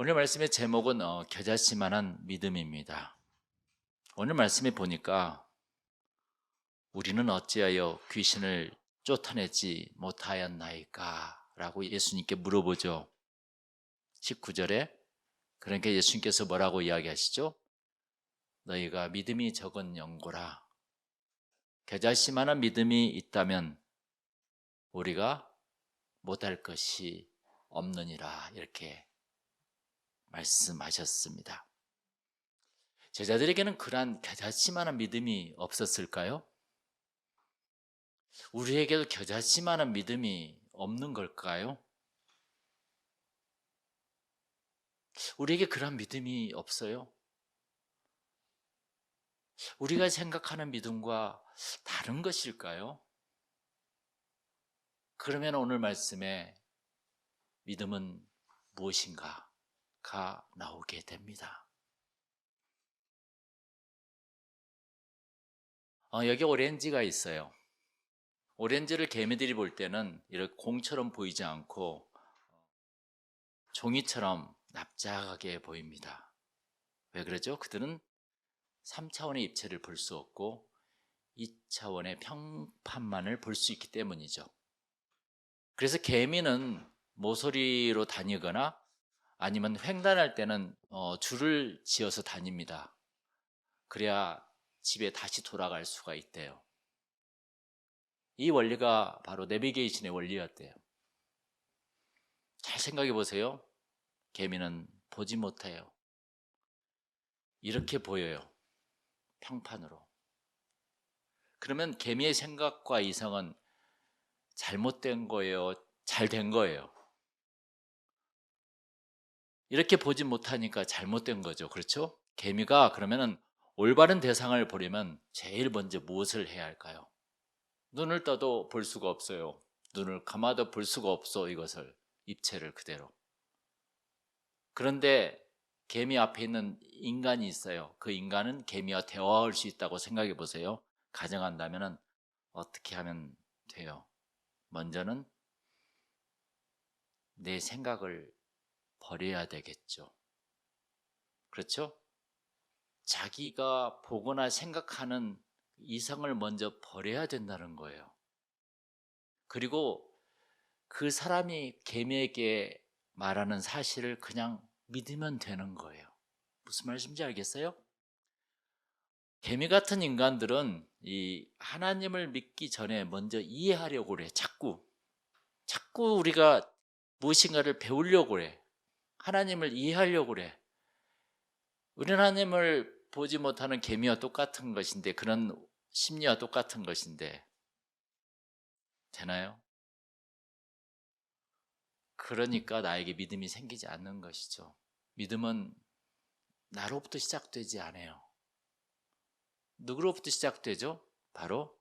오늘 말씀의 제목은 겨자씨만한 믿음입니다. 오늘 말씀에 보니까 우리는 어찌하여 귀신을 쫓아내지 못하였나이까? 라고 예수님께 물어보죠. 19절에 그러니까 예수님께서 뭐라고 이야기하시죠? 너희가 믿음이 적은 영고라. 겨자씨만한 믿음이 있다면 우리가 못할 것이 없느니라, 이렇게 말씀하셨습니다. 제자들에게는 그러한 겨자씨만한 믿음이 없었을까요? 우리에게도 겨자씨만한 믿음이 없는 걸까요? 우리에게 그런 믿음이 없어요. 우리가 생각하는 믿음과 다른 것일까요? 그러면 오늘 말씀에 믿음은 무엇인가가 나오게 됩니다. 여기 오렌지가 있어요. 오렌지를 개미들이 볼 때는 이렇게 공처럼 보이지 않고 종이처럼 납작하게 보입니다. 왜 그러죠? 그들은 3차원의 입체를 볼 수 없고 2차원의 평판만을 볼 수 있기 때문이죠. 그래서 개미는 모서리로 다니거나 아니면 횡단할 때는 줄을 지어서 다닙니다. 그래야 집에 다시 돌아갈 수가 있대요. 이 원리가 바로 내비게이션의 원리였대요. 잘 생각해 보세요. 개미는 보지 못해요. 이렇게 보여요. 평판으로. 그러면 개미의 생각과 이성은 잘못된 거예요? 잘 된 거예요? 이렇게 보지 못하니까 잘못된 거죠. 그렇죠? 개미가 그러면은 올바른 대상을 보려면 제일 먼저 무엇을 해야 할까요? 눈을 떠도 볼 수가 없어요. 눈을 감아도 볼 수가 없어, 이것을. 입체를 그대로. 그런데 개미 앞에 있는 인간이 있어요. 그 인간은 개미와 대화할 수 있다고 생각해 보세요. 가정한다면 어떻게 하면 돼요? 먼저는 내 생각을 버려야 되겠죠. 그렇죠? 자기가 보거나 생각하는 이성을 먼저 버려야 된다는 거예요. 그리고 그 사람이 개미에게 말하는 사실을 그냥 믿으면 되는 거예요. 무슨 말씀인지 알겠어요? 개미 같은 인간들은 이 하나님을 믿기 전에 먼저 이해하려고 그래. 자꾸 우리가 무엇인가를 배우려고 그래. 하나님을 이해하려고 그래. 우리는 하나님을 보지 못하는 개미와 똑같은 것인데, 그런 심리와 똑같은 것인데 되나요? 그러니까 나에게 믿음이 생기지 않는 것이죠. 믿음은 나로부터 시작되지 않아요. 누구로부터 시작되죠? 바로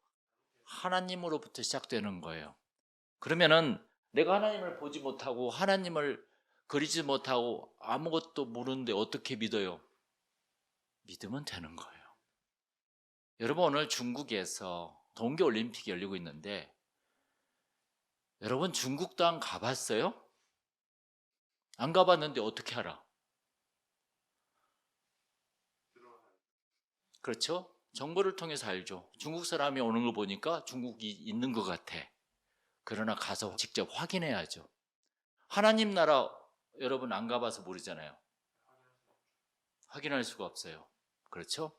하나님으로부터 시작되는 거예요. 그러면은 내가 하나님을 보지 못하고 하나님을 그리지 못하고 아무것도 모르는데 어떻게 믿어요? 믿으면 되는 거예요. 여러분, 오늘 중국에서 동계올림픽이 열리고 있는데 여러분, 중국도 안 가봤어요? 안 가봤는데 어떻게 알아? 그렇죠? 정보를 통해서 알죠. 중국 사람이 오는 걸 보니까 중국이 있는 것 같아. 그러나 가서 직접 확인해야죠. 하나님 나라 여러분 안 가봐서 모르잖아요. 확인할 수가 없어요. 그렇죠?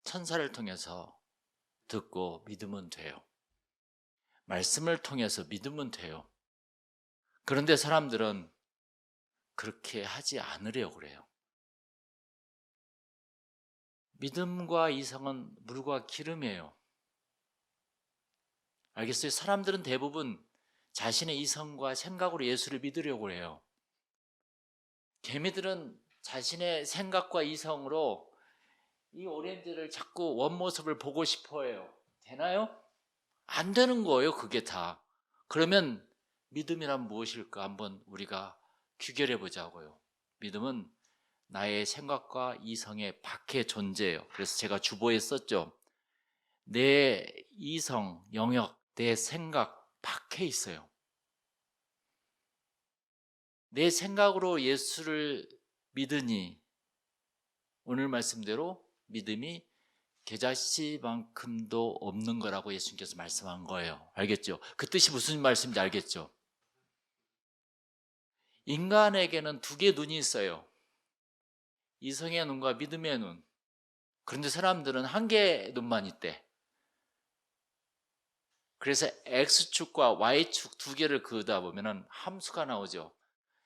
천사를 통해서 듣고 믿으면 돼요. 말씀을 통해서 믿으면 돼요. 그런데 사람들은 그렇게 하지 않으려고 그래요. 믿음과 이성은 물과 기름이에요. 알겠어요? 사람들은 대부분 자신의 이성과 생각으로 예수를 믿으려고 해요. 개미들은 자신의 생각과 이성으로 이 오렌지를 자꾸 원모습을 보고 싶어 해요. 되나요? 안 되는 거예요, 그게 다. 그러면 믿음이란 무엇일까 한번 우리가 귀결해 보자고요. 믿음은 나의 생각과 이성의 밖의 존재예요. 그래서 제가 주보에 썼죠. 내 이성, 영역, 내 생각 밖에 있어요. 내 생각으로 예수를 믿으니 오늘 말씀대로 믿음이 겨자씨만큼도 없는 거라고 예수님께서 말씀한 거예요. 알겠죠? 그 뜻이 무슨 말씀인지 알겠죠? 인간에게는 두 개의 눈이 있어요. 이성의 눈과 믿음의 눈. 그런데 사람들은 한 개의 눈만 있대. 그래서 X축과 Y축 두 개를 그으다 보면 함수가 나오죠.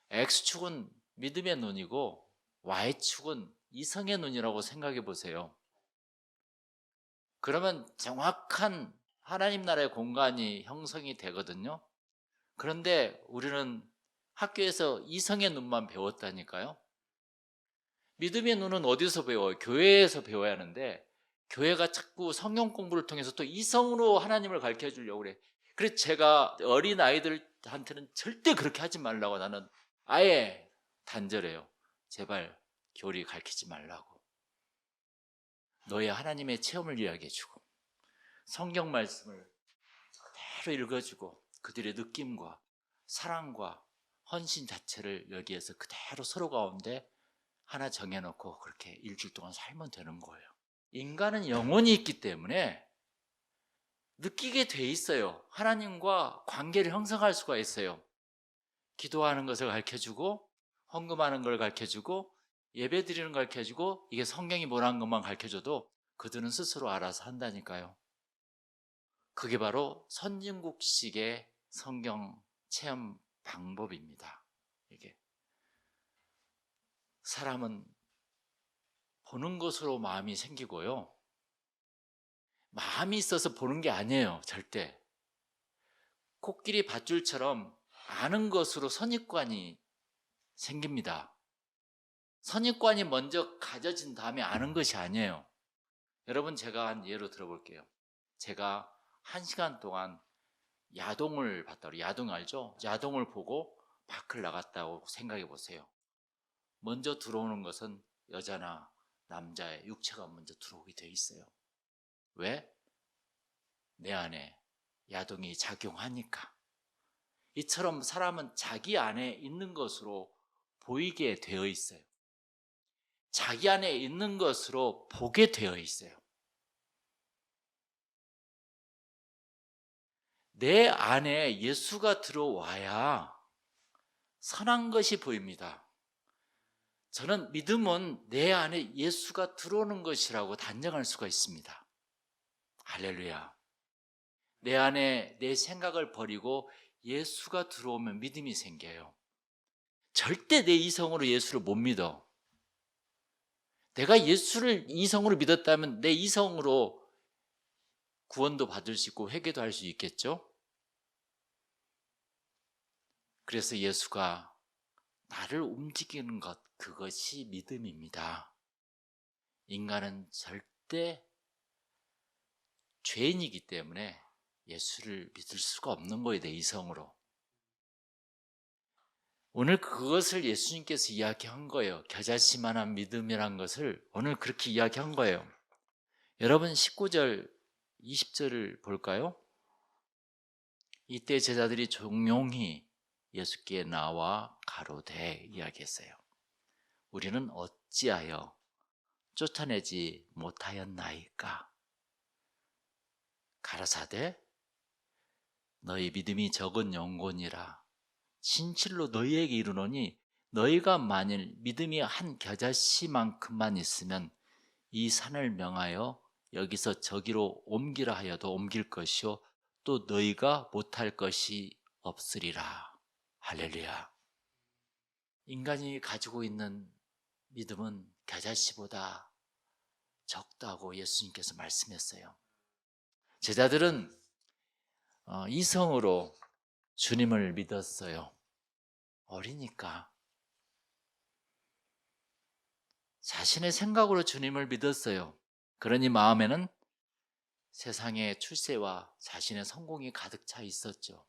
X축은 믿음의 눈이고 Y축은 이성의 눈이라고 생각해 보세요. 그러면 정확한 하나님 나라의 공간이 형성이 되거든요. 그런데 우리는 학교에서 이성의 눈만 배웠다니까요. 믿음의 눈은 어디서 배워요? 교회에서 배워야 하는데 교회가 자꾸 성경 공부를 통해서 또 이성으로 하나님을 가르쳐 주려고 그래. 그래서 제가 어린 아이들한테는 절대 그렇게 하지 말라고 나는 아예 단절해요. 제발 교리 가르치지 말라고. 너의 하나님의 체험을 이야기해주고 성경 말씀을 그대로 읽어주고 그들의 느낌과 사랑과 헌신 자체를 여기에서 그대로 서로 가운데 하나 정해놓고 그렇게 일주일 동안 살면 되는 거예요. 인간은 영혼이 있기 때문에 느끼게 돼 있어요. 하나님과 관계를 형성할 수가 있어요. 기도하는 것을 가르쳐주고 헌금하는 걸 가르쳐주고 예배 드리는 걸 가르쳐주고 이게 성경이 뭐라는 것만 가르쳐줘도 그들은 스스로 알아서 한다니까요. 그게 바로 선진국식의 성경 체험 방법입니다. 이게 사람은 보는 것으로 마음이 생기고요. 마음이 있어서 보는 게 아니에요. 절대. 코끼리 밧줄처럼 아는 것으로 선입관이 생깁니다. 선입관이 먼저 가져진 다음에 아는 것이 아니에요. 여러분, 제가 한 예로 들어볼게요. 제가 1시간 동안 야동을 봤다고. 야동 알죠? 야동을 보고 밖을 나갔다고 생각해 보세요. 먼저 들어오는 것은 여자나 남자의 육체가 먼저 들어오게 돼 있어요. 왜? 내 안에 야동이 작용하니까. 이처럼 사람은 자기 안에 있는 것으로 보이게 되어 있어요. 자기 안에 있는 것으로 보게 되어 있어요. 내 안에 예수가 들어와야 선한 것이 보입니다. 저는 믿음은 내 안에 예수가 들어오는 것이라고 단정할 수가 있습니다. 할렐루야. 내 안에 내 생각을 버리고 예수가 들어오면 믿음이 생겨요. 절대 내 이성으로 예수를 못 믿어. 내가 예수를 이성으로 믿었다면 내 이성으로 구원도 받을 수 있고 회개도 할 수 있겠죠? 그래서 예수가 나를 움직이는 것, 그것이 믿음입니다. 인간은 절대 죄인이기 때문에 예수를 믿을 수가 없는 거예요, 내 이성으로. 오늘 그것을 예수님께서 이야기한 거예요. 겨자씨만한 믿음이란 것을 오늘 그렇게 이야기한 거예요. 여러분 19절, 20절을 볼까요? 이때 제자들이 종용히 예수께 나와 가로되 이야기했어요. 우리는 어찌하여 쫓아내지 못하였나이까? 가라사대 너희 믿음이 적은 영혼이라 진실로 너희에게 이르노니 너희가 만일 믿음이 한 겨자씨만큼만 있으면 이 산을 명하여 여기서 저기로 옮기라 하여도 옮길 것이요 또 너희가 못할 것이 없으리라. 할렐루야. 인간이 가지고 있는 믿음은 겨자씨보다 적다고 예수님께서 말씀했어요. 제자들은 이성으로 주님을 믿었어요. 어리니까. 자신의 생각으로 주님을 믿었어요. 그러니 마음에는 세상의 출세와 자신의 성공이 가득 차 있었죠.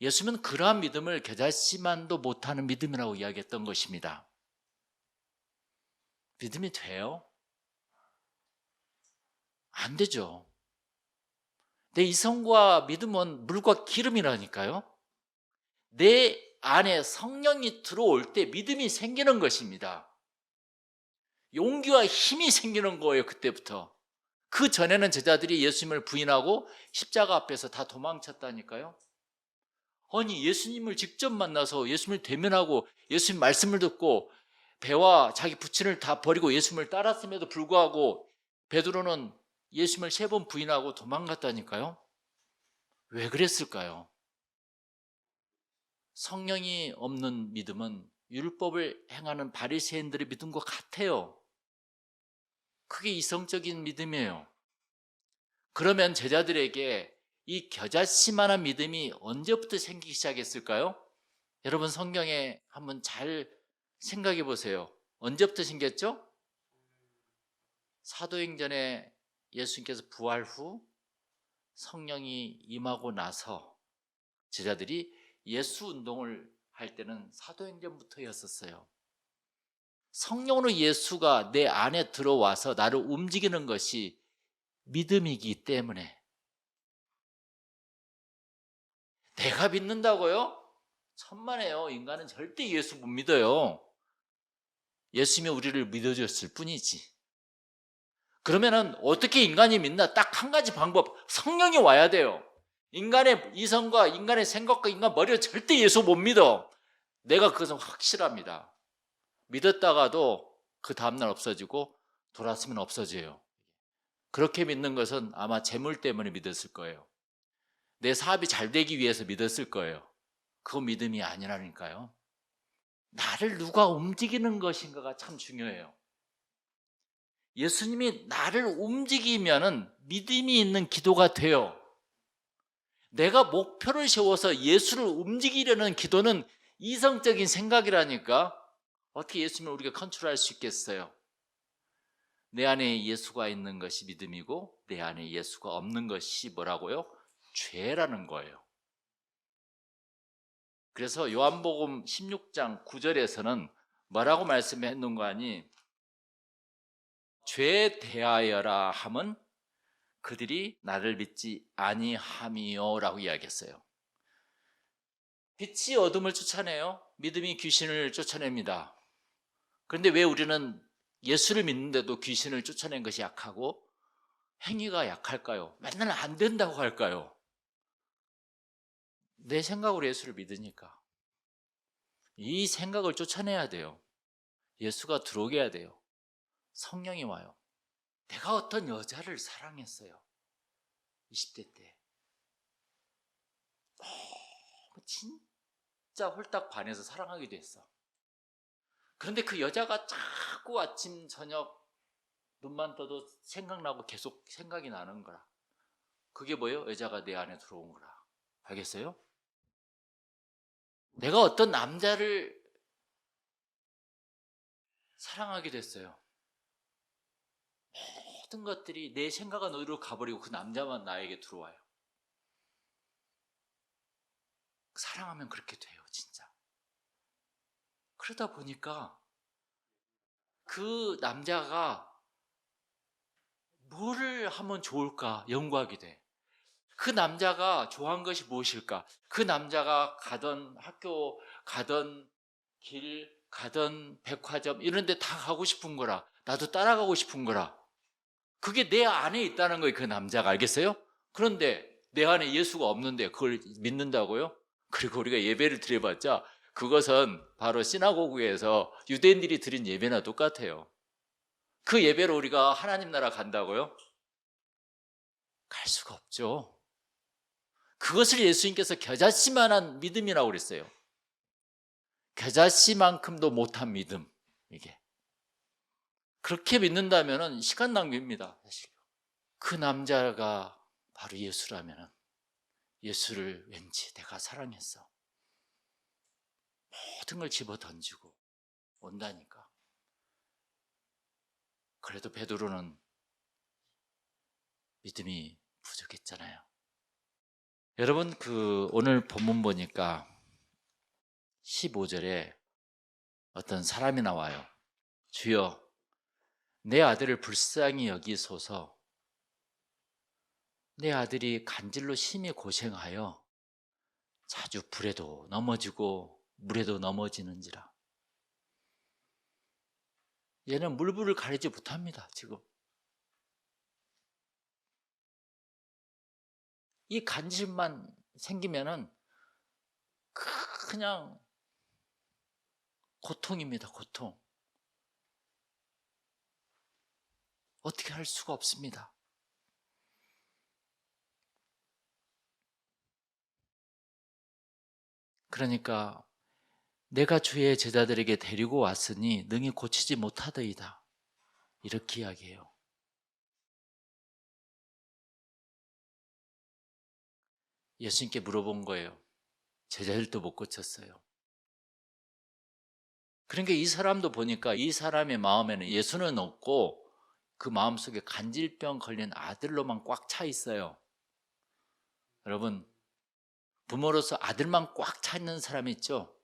예수님은 그러한 믿음을 겨자씨만도 못하는 믿음이라고 이야기했던 것입니다. 믿음이 돼요? 안 되죠. 내 이성과 믿음은 물과 기름이라니까요. 내 안에 성령이 들어올 때 믿음이 생기는 것입니다. 용기와 힘이 생기는 거예요. 그때부터. 그 전에는 제자들이 예수님을 부인하고 십자가 앞에서 다 도망쳤다니까요. 아니, 예수님을 직접 만나서 예수님을 대면하고 예수님 말씀을 듣고 배와 자기 부친을 다 버리고 예수님을 따랐음에도 불구하고 베드로는 예수님을 3번 부인하고 도망갔다니까요. 왜 그랬을까요? 성령이 없는 믿음은 율법을 행하는 바리새인들의 믿음과 같아요. 그게 이성적인 믿음이에요. 그러면 제자들에게 이 겨자씨만한 믿음이 언제부터 생기기 시작했을까요? 여러분 성경에 한번 잘 생각해 보세요. 언제부터 생겼죠? 사도행전에 예수님께서 부활 후 성령이 임하고 나서 제자들이 예수 운동을 할 때는 사도행전부터였었어요. 성령으로 예수가 내 안에 들어와서 나를 움직이는 것이 믿음이기 때문에. 내가 믿는다고요? 천만에요. 인간은 절대 예수 못 믿어요. 예수님이 우리를 믿어줬을 뿐이지. 그러면은 어떻게 인간이 믿나? 딱 한 가지 방법, 성령이 와야 돼요. 인간의 이성과 인간의 생각과 인간 머리로 절대 예수 못 믿어. 내가 그것은 확실합니다. 믿었다가도 그 다음날 없어지고 돌아서면 없어져요. 그렇게 믿는 것은 아마 재물 때문에 믿었을 거예요. 내 사업이 잘 되기 위해서 믿었을 거예요. 그거 믿음이 아니라니까요. 나를 누가 움직이는 것인가가 참 중요해요. 예수님이 나를 움직이면은 믿음이 있는 기도가 돼요. 내가 목표를 세워서 예수를 움직이려는 기도는 이성적인 생각이라니까. 어떻게 예수님을 우리가 컨트롤할 수 있겠어요? 내 안에 예수가 있는 것이 믿음이고 내 안에 예수가 없는 것이 뭐라고요? 죄라는 거예요. 그래서 요한복음 16장 9절에서는 뭐라고 말씀했는가 하니, 죄에 대하여라 함은 그들이 나를 믿지 아니함이요 라고 이야기했어요. 빛이 어둠을 쫓아내요. 믿음이 귀신을 쫓아냅니다. 그런데 왜 우리는 예수를 믿는데도 귀신을 쫓아낸 것이 약하고 행위가 약할까요? 맨날 안 된다고 할까요? 내 생각으로 예수를 믿으니까. 이 생각을 쫓아내야 돼요. 예수가 들어오게 해야 돼요. 성령이 와요. 내가 어떤 여자를 사랑했어요. 20대 때. 진짜 홀딱 반해서 사랑하기도 했어. 그런데 그 여자가 자꾸 아침 저녁 눈만 떠도 생각나고 계속 생각이 나는 거라. 그게 뭐예요? 여자가 내 안에 들어온 거라. 알겠어요? 내가 어떤 남자를 사랑하게 됐어요. 모든 것들이 내 생각은 어디로 가버리고 그 남자만 나에게 들어와요. 사랑하면 그렇게 돼요, 진짜. 그러다 보니까 그 남자가 뭐를 하면 좋을까 연구하게 돼. 그 남자가 좋아한 것이 무엇일까? 그 남자가 가던 학교, 가던 길, 가던 백화점 이런 데 다 가고 싶은 거라. 나도 따라가고 싶은 거라. 그게 내 안에 있다는 거예요, 그 남자가. 알겠어요? 그런데 내 안에 예수가 없는데 그걸 믿는다고요? 그리고 우리가 예배를 드려봤자 그것은 바로 시나고그에서 유대인들이 드린 예배나 똑같아요. 그 예배로 우리가 하나님 나라 간다고요? 갈 수가 없죠. 그것을 예수님께서 겨자씨만한 믿음이라고 그랬어요. 겨자씨만큼도 못한 믿음. 이게 그렇게 믿는다면 시간 낭비입니다, 사실. 그 남자가 바로 예수라면 예수를 왠지 내가 사랑했어. 모든 걸 집어 던지고 온다니까. 그래도 베드로는 믿음이 부족했잖아요. 여러분, 오늘 본문 보니까 15절에 어떤 사람이 나와요. 주여, 내 아들을 불쌍히 여기소서. 내 아들이 간질로 심히 고생하여 자주 불에도 넘어지고 물에도 넘어지는지라. 얘는 물불을 가리지 못합니다. 지금 이 간질만 생기면은 그냥 고통입니다. 고통. 어떻게 할 수가 없습니다. 그러니까 내가 주의 제자들에게 데리고 왔으니 능히 고치지 못하더이다. 이렇게 이야기해요. 예수님께 물어본 거예요. 제자들도 못 고쳤어요. 그러니까 이 사람도 보니까 이 사람의 마음에는 예수는 없고 그 마음속에 간질병 걸린 아들로만 꽉 차 있어요. 여러분, 부모로서 아들만 꽉 차 있는 사람이 있죠?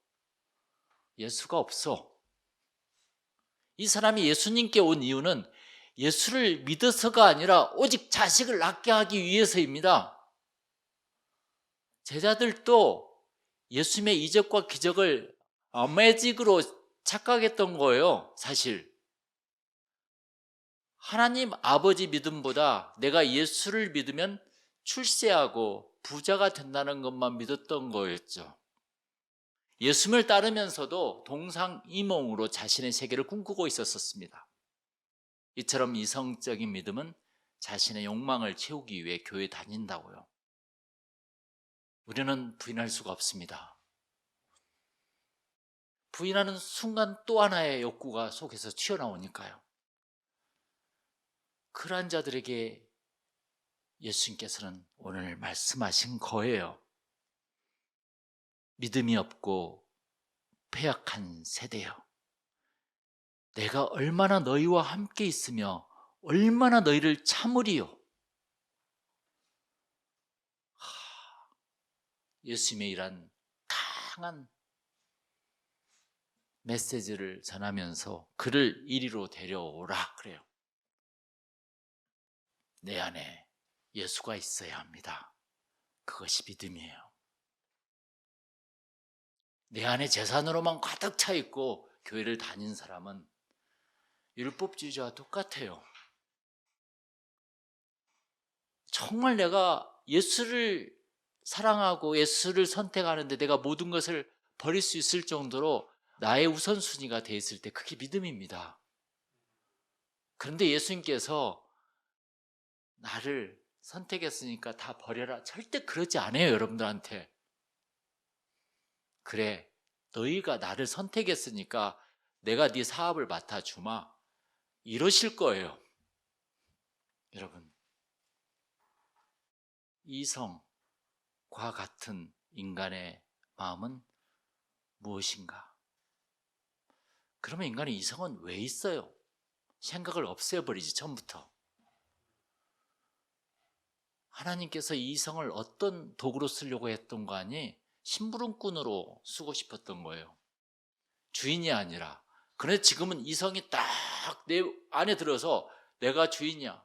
예수가 없어. 이 사람이 예수님께 온 이유는 예수를 믿어서가 아니라 오직 자식을 낳게 하기 위해서입니다. 제자들도 예수님의 이적과 기적을 매직으로 착각했던 거예요. 사실 하나님 아버지 믿음보다 내가 예수를 믿으면 출세하고 부자가 된다는 것만 믿었던 거였죠. 예수님을 따르면서도 동상이몽으로 자신의 세계를 꿈꾸고 있었습니다. 이처럼 이성적인 믿음은 자신의 욕망을 채우기 위해 교회 다닌다고요. 우리는 부인할 수가 없습니다. 부인하는 순간 또 하나의 욕구가 속에서 튀어나오니까요. 그러한 자들에게 예수님께서는 오늘 말씀하신 거예요. 믿음이 없고 패역한 세대요. 내가 얼마나 너희와 함께 있으며 얼마나 너희를 참으리요. 예수님의 이란 강한 메시지를 전하면서 그를 이리로 데려오라 그래요. 내 안에 예수가 있어야 합니다. 그것이 믿음이에요. 내 안에 재산으로만 가득 차 있고 교회를 다닌 사람은 율법주의자와 똑같아요. 정말 내가 예수를 사랑하고 예수를 선택하는데 내가 모든 것을 버릴 수 있을 정도로 나의 우선순위가 돼 있을 때 그게 믿음입니다. 그런데 예수님께서 나를 선택했으니까 다 버려라. 절대 그러지 않아요, 여러분들한테. 그래, 너희가 나를 선택했으니까 내가 네 사업을 맡아주마. 이러실 거예요. 여러분, 이성과 같은 인간의 마음은 무엇인가? 그러면 인간의 이성은 왜 있어요? 생각을 없애버리지, 처음부터. 하나님께서 이 이성을 어떤 도구로 쓰려고 했던 거 아니? 심부름꾼으로 쓰고 싶었던 거예요. 주인이 아니라. 그런데 지금은 이성이 딱 내 안에 들어서 내가 주인이야.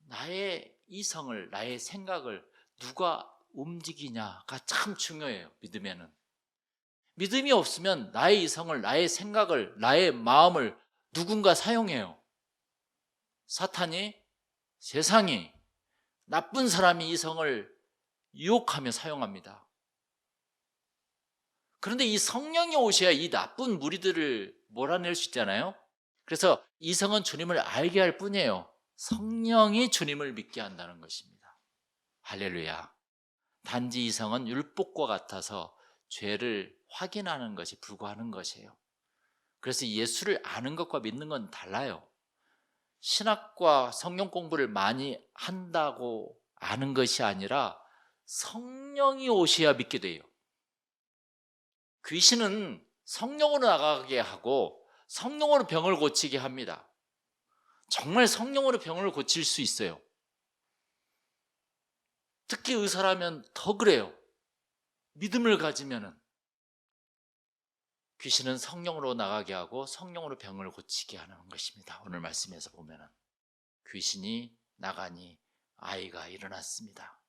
나의 이성을, 나의 생각을 누가 움직이냐가 참 중요해요. 믿음에는. 믿음이 없으면 나의 이성을, 나의 생각을, 나의 마음을 누군가 사용해요. 사탄이, 세상이, 나쁜 사람이 이성을 유혹하며 사용합니다. 그런데 이 성령이 오셔야 이 나쁜 무리들을 몰아낼 수 있잖아요. 그래서 이성은 주님을 알게 할 뿐이에요. 성령이 주님을 믿게 한다는 것입니다. 할렐루야. 단지 이성은 율법과 같아서 죄를 확인하는 것이 불과하는 것이에요. 그래서 예수를 아는 것과 믿는 건 달라요. 신학과 성경 공부를 많이 한다고 아는 것이 아니라 성령이 오셔야 믿게 돼요. 귀신은 성령으로 나가게 하고 성령으로 병을 고치게 합니다. 정말 성령으로 병을 고칠 수 있어요. 특히 의사라면 더 그래요. 믿음을 가지면은. 귀신은 성령으로 나가게 하고 성령으로 병을 고치게 하는 것입니다. 오늘 말씀에서 보면은 귀신이 나가니 아이가 일어났습니다.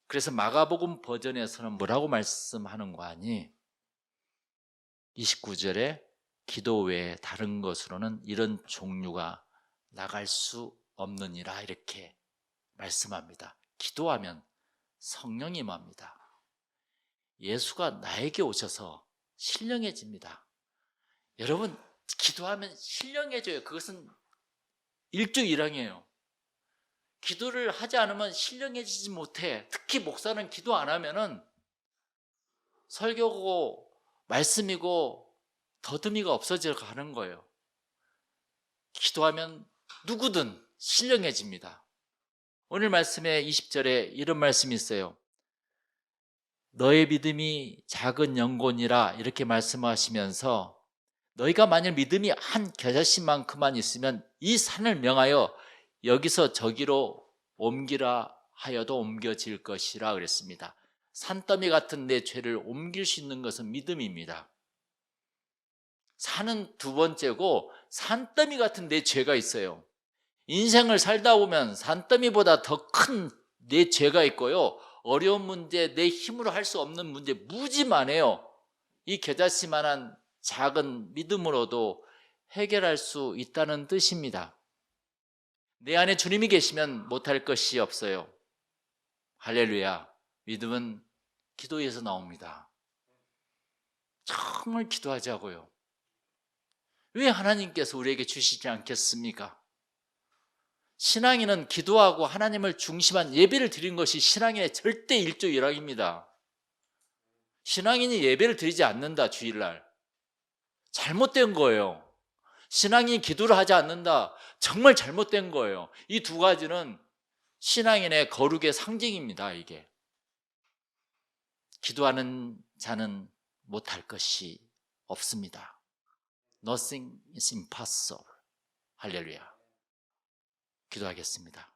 그래서 마가복음 버전에서는 뭐라고 말씀하는 거 아니? 29절에 기도 외에 다른 것으로는 이런 종류가 나갈 수 없느니라 이렇게 말씀합니다. 기도하면 성령이 임합니다. 예수가 나에게 오셔서 신령해집니다. 여러분, 기도하면 신령해져요. 그것은 일주일항이에요. 기도를 하지 않으면 신령해지지 못해. 특히 목사는 기도 안 하면은 설교고 말씀이고 더듬이가 없어져 가는 거예요. 기도하면 누구든 신령해집니다. 오늘 말씀에 20절에 이런 말씀이 있어요. 너의 믿음이 작은 영혼이라 이렇게 말씀하시면서 너희가 만약 믿음이 한 겨자씨만큼만 있으면 이 산을 명하여 여기서 저기로 옮기라 하여도 옮겨질 것이라 그랬습니다. 산더미 같은 내 죄를 옮길 수 있는 것은 믿음입니다. 산은 두 번째고 산더미 같은 내 죄가 있어요. 인생을 살다 보면 산더미보다 더 큰 내 죄가 있고요. 어려운 문제, 내 힘으로 할 수 없는 문제 무지 많아요. 이 겨자씨만한 작은 믿음으로도 해결할 수 있다는 뜻입니다. 내 안에 주님이 계시면 못할 것이 없어요. 할렐루야. 믿음은 기도에서 나옵니다. 정말 기도하자고요. 왜 하나님께서 우리에게 주시지 않겠습니까? 신앙인은 기도하고 하나님을 중심한 예배를 드린 것이 신앙인의 절대 일조일학입니다. 신앙인이 예배를 드리지 않는다, 주일날. 잘못된 거예요. 신앙인이 기도를 하지 않는다, 정말 잘못된 거예요. 이 두 가지는 신앙인의 거룩의 상징입니다, 이게. 기도하는 자는 못할 것이 없습니다. Nothing is impossible. 할렐루야. 기도하겠습니다.